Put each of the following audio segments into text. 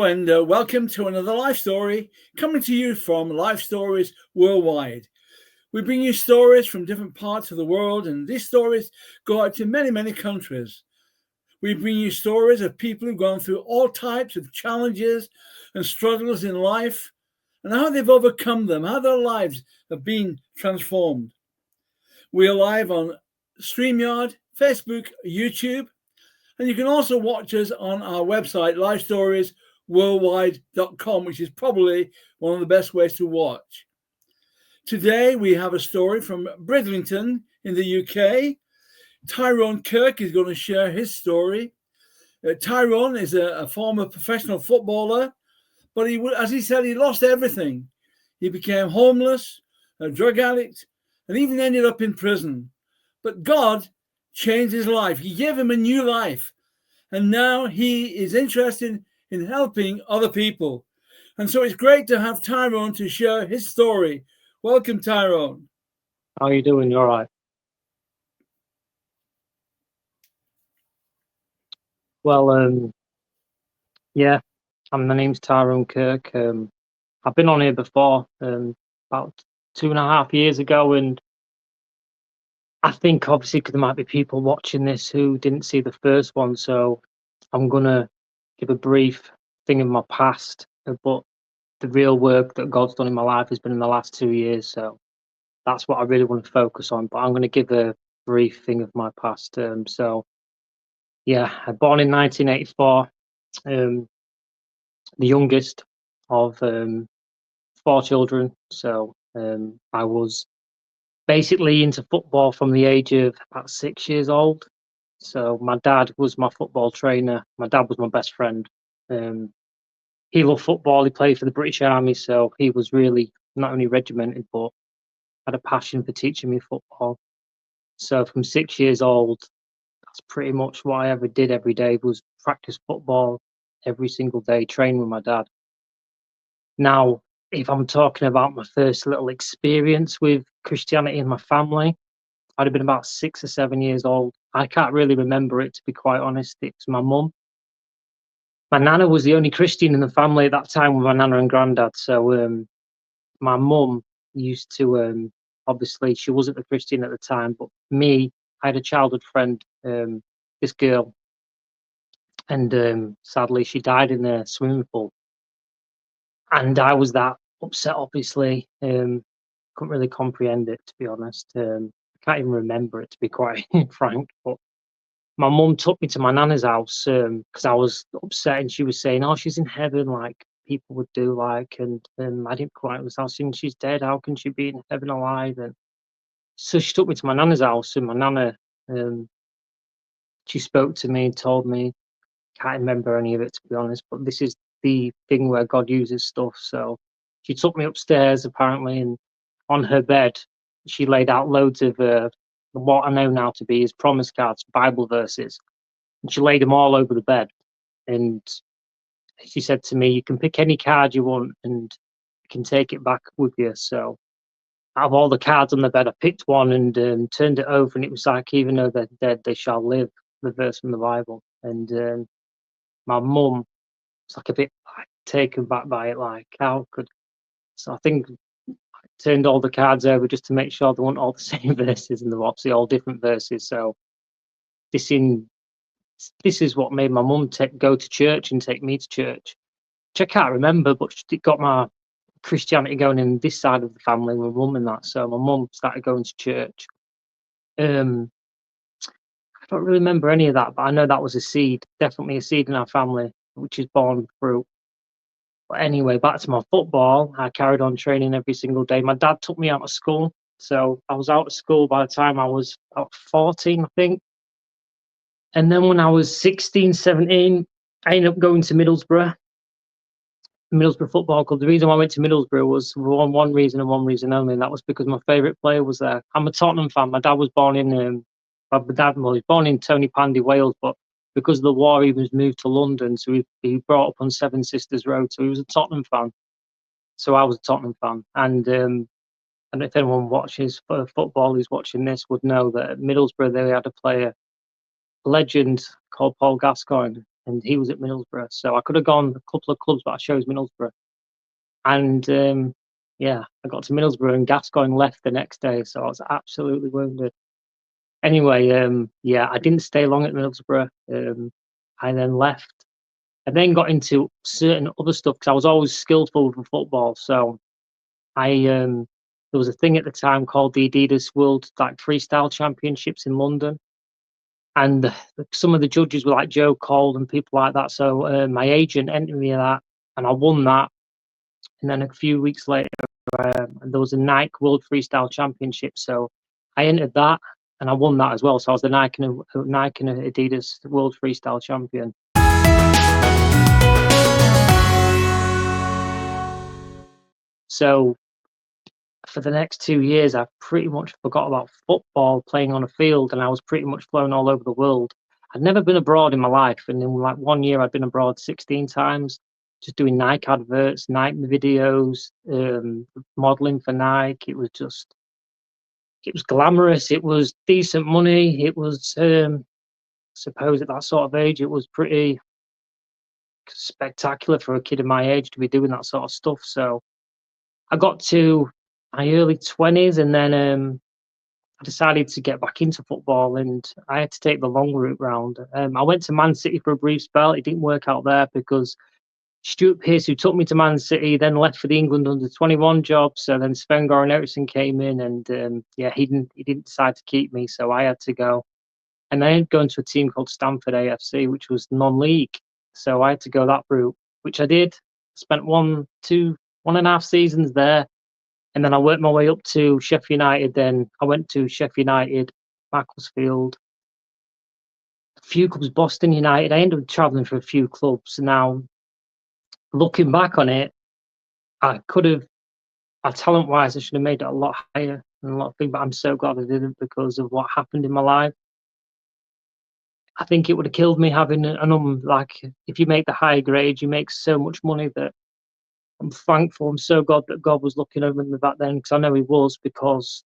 and welcome to another life story coming to you from Life Stories Worldwide. We bring you stories from different parts of the world, and these stories go out to many, many countries. We bring you stories of people who've gone through all types of challenges and struggles in life and how they've overcome them, how their lives have been transformed. We are live on StreamYard, Facebook, YouTube, and you can also watch us on our website, Lifestoriesworldwide.com, which is probably one of the best ways to watch. Today, we have a story from Bridlington in the UK. Tyrone Kirk is going to share his story. Tyrone is a former professional footballer, but as he said, he lost everything. He became homeless, a drug addict, and even ended up in prison. But God changed his life. He gave him a new life. And now he is interested in helping other people. And so it's great to have Tyrone to share his story. Welcome, Tyrone. How are you doing? You all right? Well, yeah, my name's Tyrone Kirk. I've been on here before, about 2.5 years ago, and I think obviously because there might be people watching this who didn't see the first one, so I'm gonna give a brief thing of my past, but the real work that God's done in my life has been in the last 2 years, so that's what I really want to focus on. But I'm gonna give a brief thing of my past. So yeah, I was born in 1984, the youngest of 4 children. So I was basically into football from the age of about 6 years old. So my dad was my football trainer. My dad was my best friend. He loved football. He played for the British Army, so he was really not only regimented but had a passion for teaching me football. So from 6 years old, that's pretty much what I ever did every day, was practice football every single day, train with my dad. Now, if I'm talking about my first little experience with Christianity in my family, I'd have been about 6 or 7 years old. I can't really remember it, to be quite honest. It was my mum. My nana was the only Christian in the family at that time, with my nana and granddad. So my mum used to, obviously, she wasn't a Christian at the time, but me, I had a childhood friend, this girl, and sadly she died in a swimming pool. And I was that upset, obviously. Couldn't really comprehend it, to be honest. I can't even remember it, to be quite frank. But my mum took me to my nana's house because I was upset, and she was saying, "Oh, she's in heaven, like people would do, like." And I didn't quite understand. I was saying, "She's dead. How can she be in heaven alive?" And so she took me to my nana's house, and my nana, she spoke to me and told me. Can't remember any of it, to be honest, but this is the thing where God uses stuff. So she took me upstairs, apparently, and on her bed, she laid out loads of what I know now to be his promise cards, Bible verses. And she laid them all over the bed. And she said to me, "You can pick any card you want and you can take it back with you." So out of all the cards on the bed, I picked one and turned it over, and it was like, "Even though they're dead, they shall live," the verse from the Bible. And my mum was like a bit like taken back by it, like how could. So I think I turned all the cards over just to make sure they weren't all the same verses, and they're obviously all different verses. So this is what made my mum go to church and take me to church, which I can't remember, but it got my Christianity going in this side of the family, my mum and that. So my mum started going to church. I don't really remember any of that, but I know that was a seed, definitely a seed in our family, which is born fruit. But anyway, back to my football. I carried on training every single day. My dad took me out of school. So I was out of school by the time I was about 14, I think. And then when I was 16, 17, I ended up going to Middlesbrough Football Club. The reason why I went to Middlesbrough was one reason and one reason only, and that was because my favourite player was there. I'm a Tottenham fan. My dad was born in he was born in Tony Pandy, Wales, but because of the war, he was moved to London. So he brought up on Seven Sisters Road. So he was a Tottenham fan. So I was a Tottenham fan. And if anyone watches football who's watching this would know that at Middlesbrough, they had a player, legend called Paul Gascoigne. and he was at Middlesbrough. So I could have gone a couple of clubs, but I chose Middlesbrough. And I got to Middlesbrough and Gascoigne left the next day, so I was absolutely wounded. Anyway, I didn't stay long at Middlesbrough. I then left. I then got into certain other stuff because I was always skillful with football. So there was a thing at the time called the Adidas World Freestyle Championships in London, and some of the judges were like Joe Cole and people like that. So my agent entered me in that, and I won that. And then a few weeks later, there was a Nike World Freestyle Championship. So I entered that, and I won that as well. So I was the Nike and Adidas World Freestyle Champion. So for the next 2 years, I pretty much forgot about football playing on a field, and I was pretty much flown all over the world. I'd never been abroad in my life, and in like 1 year, I'd been abroad 16 times, just doing Nike adverts, Nike videos, modeling for Nike. It was glamorous. It was decent money. It was, I suppose at that sort of age, it was pretty spectacular for a kid of my age to be doing that sort of stuff. So I got to my early 20s, and then I decided to get back into football, and I had to take the long route round. I went to Man City for a brief spell. It didn't work out there because Stuart Pearce, who took me to Man City, then left for the England under-21 job. So then Sven-Goran Eriksson came in, and he didn't decide to keep me, so I had to go. And I ended up going to a team called Stamford AFC, which was non-league. So I had to go that route, which I did. Spent 1.5 seasons there. And then I worked my way up to Sheffield United. Then I went to Sheffield United, Macclesfield, a few clubs, Boston United. I ended up travelling for a few clubs. Now, looking back on it, talent-wise, I should have made it a lot higher and a lot of things, but I'm so glad I didn't because of what happened in my life. I think it would have killed me having if you make the higher grade, you make so much money that I'm thankful. I'm so glad that God was looking over me back then, because I know He was. Because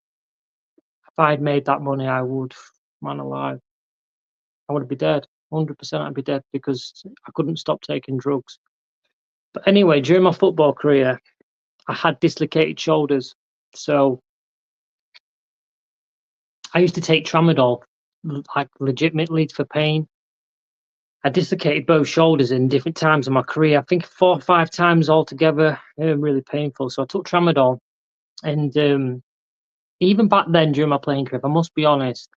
if I had made that money, I would, man alive, I would be dead. 100%, I'd be dead because I couldn't stop taking drugs. But anyway, during my football career, I had dislocated shoulders, so I used to take tramadol, like legitimately for pain. I dislocated both shoulders in different times of my career. I think 4 or 5 times altogether. Really painful. So I took tramadol, and even back then during my playing career, if I must be honest,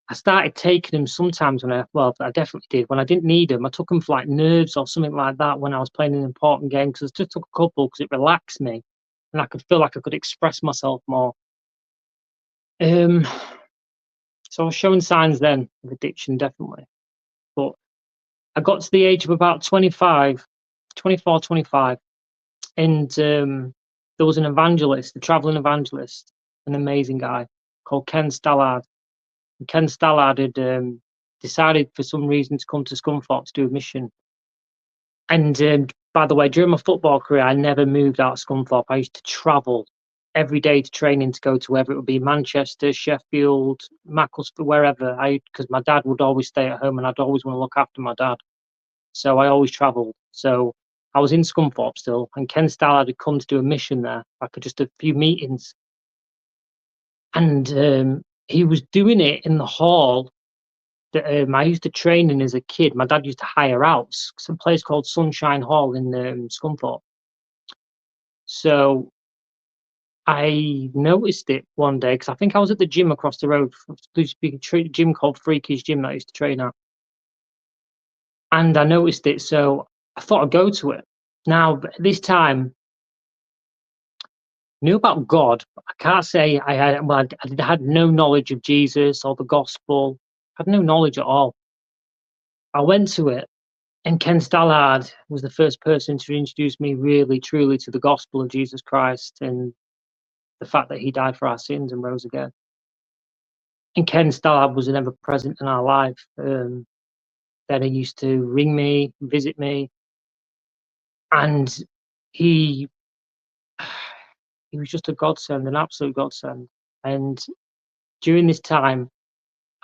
I started taking them sometimes I definitely did. When I didn't need them, I took them for like nerves or something like that when I was playing an important game, because I just took a couple because it relaxed me and I could feel like I could express myself more. So I was showing signs then of addiction, definitely. But I got to the age of about 24, 25, and there was an evangelist, a traveling evangelist, an amazing guy called Ken Stallard. And Ken Stallard had decided for some reason to come to Scunthorpe to do a mission. And by the way, during my football career, I never moved out of Scunthorpe. I used to travel every day to training, to go to wherever it would be, Manchester, Sheffield, Macclesfield, wherever. Because my dad would always stay at home and I'd always want to look after my dad. So I always travelled. So I was in Scunthorpe still, and Ken Stallard had come to do a mission there, like just a few meetings. And he was doing it in the hall that I used to train in as a kid. My dad used to hire out some place called Sunshine Hall in Scunthorpe. So I noticed it one day because I think I was at the gym across the road. There used to be a gym called Freaky's Gym that I used to train at. And I noticed it, so I thought I'd go to it. Now, this time, I knew about God, but I can't say I had no knowledge of Jesus or the gospel. I had no knowledge at all. I went to it, and Ken Stallard was the first person to introduce me really, truly to the gospel of Jesus Christ and the fact that He died for our sins and rose again. And Ken Stallard was ever present in our life. Then he used to ring me, visit me, and he was just a godsend, an absolute godsend. And during this time,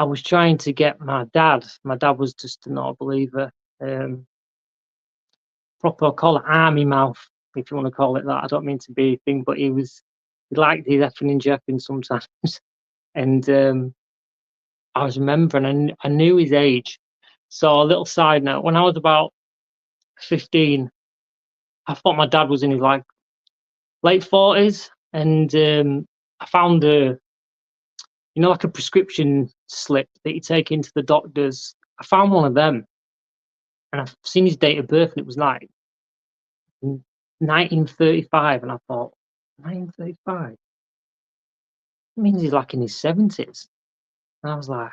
I was trying to get my dad. My dad was just not a believer. proper, call it army mouth, if you want to call it that. I don't mean to be a thing, but he liked his effing and jeffing sometimes. And I was remembering, I knew his age. So a little side note, when I was about 15, I thought my dad was in his like late 40s, and I found like a prescription slip that you take into the doctors. I found one of them, and I've seen his date of birth, and it was like 1935, and I thought, 1935? It means he's like in his 70s. And I was like,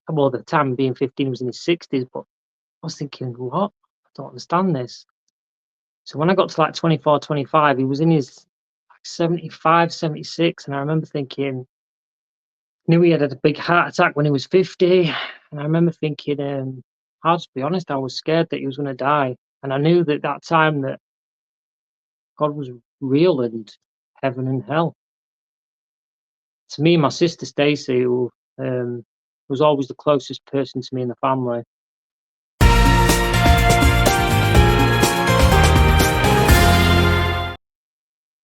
well, at the time being 15, he was in his 60s, but I was thinking, what? I don't understand this. So when I got to like 24, 25, he was in his like 75, 76, and I remember thinking, knew he had a big heart attack when he was 50, and I remember thinking, I'll just be honest, I was scared that he was going to die, and I knew that that time that God was real and heaven and hell. To me, my sister Stacey, who was always the closest person to me in the family,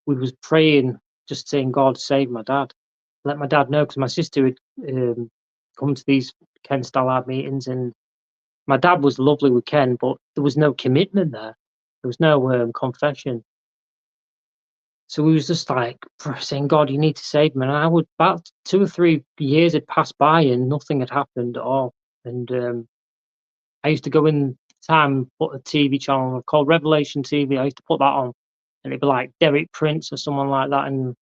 we was praying, just saying, God, save my dad. Let my dad know, because my sister had come to these Ken Stallard meetings, and my dad was lovely with Ken, but there was no commitment there. There was no confession. So we was just like saying, God, you need to save me. And I would, about 2 or 3 years had passed by and nothing had happened at all. And I used to go in time, put a TV channel called Revelation TV. I used to put that on, and it'd be like Derek Prince or someone like that. And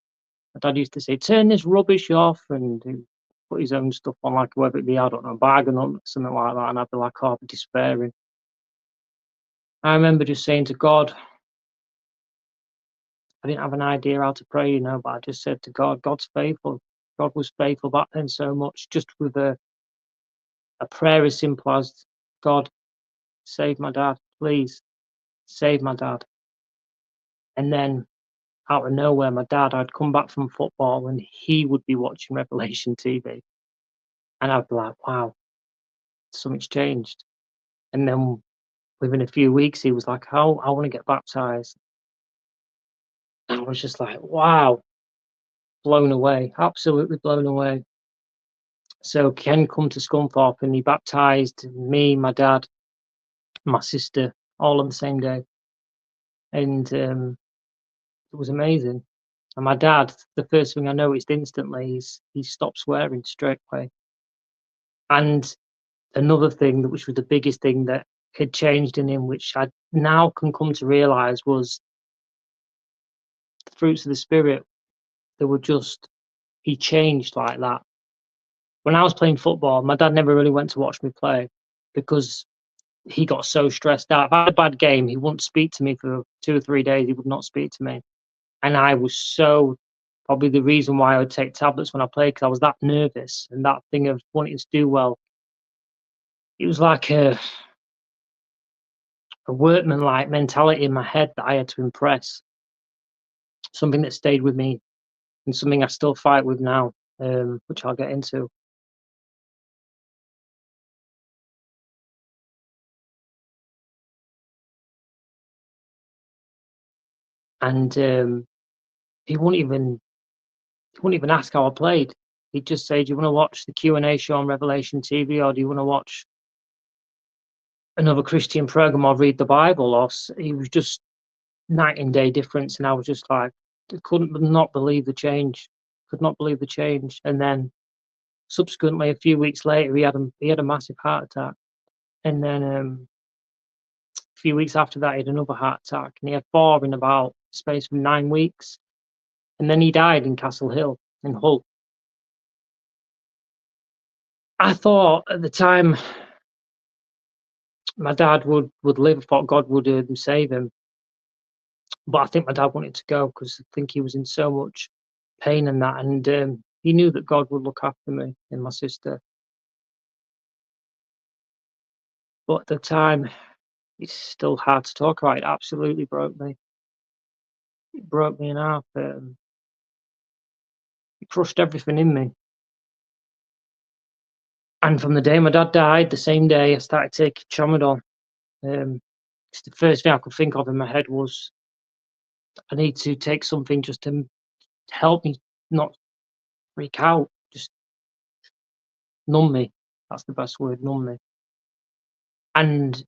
my dad used to say, turn this rubbish off, and he'd put his own stuff on, like whether it be, I don't know, bargain or something like that. And I'd be like, oh, I'd be despairing. I remember just saying to God, I didn't have an idea how to pray, but I just said to God, God's faithful. God was faithful back then so much, just with a prayer as simple as, God, save my dad, please, save my dad. And then out of nowhere, my dad, I'd come back from football and he would be watching Revelation TV. And I'd be like, wow, something's changed. And then within a few weeks, he was like, oh, I want to get baptized. And I was just like, wow, blown away, absolutely blown away. So Ken come to Scunthorpe and he baptized me, my dad, my sister, all on the same day. And it was amazing. And my dad, the first thing I noticed instantly is he stopped swearing straight away. And another thing, which was the biggest thing that had changed in him, which I now can come to realize, was the fruits of the Spirit. They were just, he changed like that. When I was playing football, my dad never really went to watch me play because he got so stressed out. If I had a bad game, he wouldn't speak to me for 2 or 3 days. He would not speak to me. And I was probably the reason why I would take tablets when I played, because I was that nervous and that thing of wanting to do well. It was like a workman-like mentality in my head that I had to impress. Something that stayed with me and something I still fight with now, which I'll get into. And he wouldn't even ask how I played. He'd just say, do you want to watch the Q&A show on Revelation TV, or do you want to watch another Christian program or read the Bible? Or he was just night and day difference. And I was just like, I could not believe the change. And then subsequently, a few weeks later, he had a massive heart attack. And then a few weeks after that, he had another heart attack, and he had 4 in about space of 9 weeks. And then he died in Castle Hill in Hull. I thought at the time my dad would live. I thought God would save him. But I think my dad wanted to go because I think he was in so much pain and that. And he knew that God would look after me and my sister. But at the time, it's still hard to talk about. It absolutely broke me. It broke me in half. It crushed everything in me. And from the day my dad died, the same day I started taking tramadol. It's the first thing I could think of in my head was I need to take something just to help me not freak out, just numb me. That's the best word, numb me. And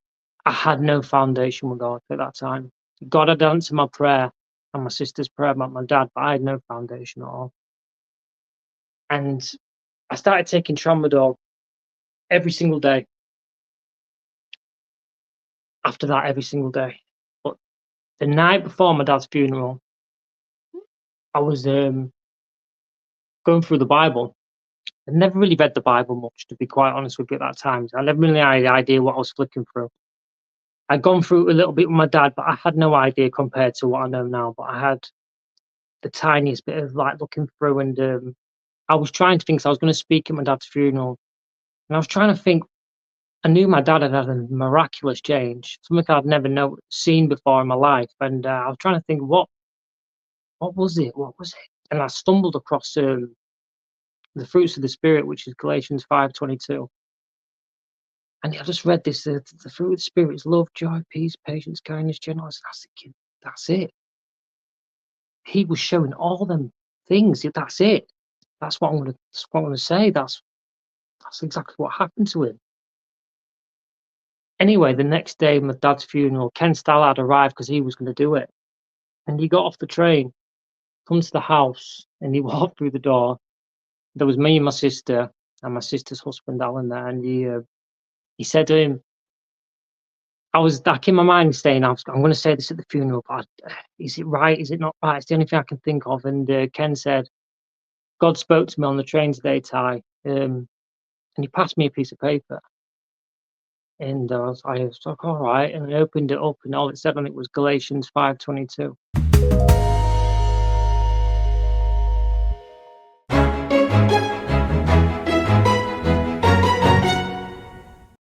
I had no foundation with God at that time. God had answered my prayer and my sister's prayer about my dad, but I had no foundation at all. And I started taking tramadol every single day. After that, every single day. But the night before my dad's funeral, I was going through the Bible. I never really read the Bible much, to be quite honest with you, at that time. I never really had any idea what I was flicking through. I'd gone through it a little bit with my dad, but I had no idea compared to what I know now. But I had the tiniest bit of like looking through, and I was trying to think. So I was going to speak at my dad's funeral, and I was trying to think. I knew my dad had a miraculous change, something I'd never seen before in my life, and I was trying to think what was it? What was it? And I stumbled across the fruits of the Spirit, which is Galatians 5:22. And I just read this, the fruit of the Spirit is love, joy, peace, patience, kindness, gentleness. And I was thinking, that's it. He was showing all them things. That's it. That's what I'm going to say. That's exactly what happened to him. Anyway, the next day, my dad's funeral, Ken Stall had arrived because he was going to do it. And he got off the train, come to the house, and he walked through the door. There was me and my sister, and my sister's husband, Alan, there. And he said to him, I was back in my mind saying, I'm going to say this at the funeral, but is it right? Is it not right? It's the only thing I can think of. And Ken said, God spoke to me on the train today, Ty, and he passed me a piece of paper. And I was like, all right. And I opened it up, and all it said on it was Galatians 5:22.